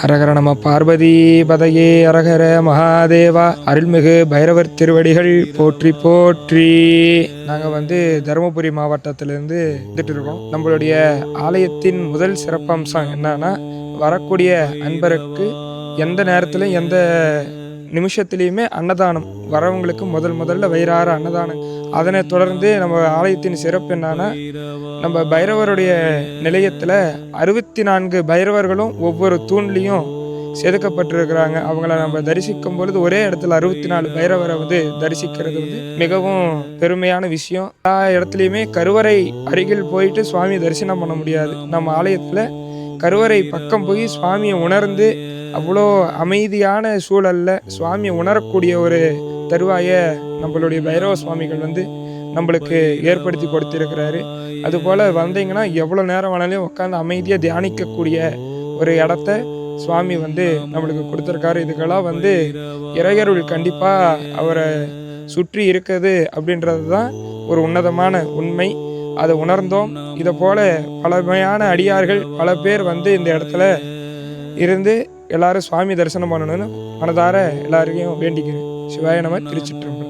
ஹரஹர நம பார்வதி பதையே அரஹர மகாதேவா. அருள்மிகு பைரவர் திருவடிகள் போற்றி போற்றி. நாங்கள் தருமபுரி மாவட்டத்திலிருந்து வந்துட்டு இருக்கோம். நம்மளுடைய ஆலயத்தின் முதல் சிறப்பம்சம் என்னன்னா, வரக்கூடிய அன்பருக்கு எந்த நேரத்திலும் எந்த நிமிஷத்துலேயுமே அன்னதானம். வரவங்களுக்கு முதல்ல வயிறார அன்னதானம். அதனை தொடர்ந்து நம்ம ஆலயத்தின் சிறப்பு என்னன்னா, நம்ம பைரவருடைய நிலையத்தில் 64 பைரவர்களும் ஒவ்வொரு தூண்லேயும் செதுக்கப்பட்டிருக்கிறாங்க. அவங்கள நம்ம தரிசிக்கும் பொழுது ஒரே இடத்துல 64 பைரவரை தரிசிக்கிறது மிகவும் பெருமையான விஷயம். எல்லா இடத்துலையுமே கருவறை அருகில் போயிட்டு சுவாமி தரிசனம் பண்ண முடியாது. நம்ம ஆலயத்தில் கருவறை பக்கம் போய் சுவாமியை உணர்ந்து அவ்வளோ அமைதியான சூழலில் சுவாமியை உணரக்கூடிய ஒரு தருவாயை நம்மளுடைய பைரவ சுவாமிகள் நம்மளுக்கு ஏற்படுத்தி கொடுத்திருக்கிறாரு. அதுபோல் வந்தீங்கன்னா எவ்வளோ நேரம் வேணாலும் உட்காந்து அமைதியாக தியானிக்கக்கூடிய ஒரு இடத்த சுவாமி நம்மளுக்கு கொடுத்துருக்காரு. இதுக்கெல்லாம் இறையருள் கண்டிப்பாக அவரை சுற்றி இருக்குது அப்படின்றது தான் ஒரு உன்னதமான உண்மை. அதை உணர்ந்தோம். இதை போல் பழமையான அடியார்கள் பல பேர் இந்த இடத்துல இருந்து எல்லாரும் சுவாமி தரிசனம் பண்ணணும்னு மனதார எல்லாரையும் வேண்டிக்கிறேன். சிவாய நம. திருச்சிற்றம்பலம்.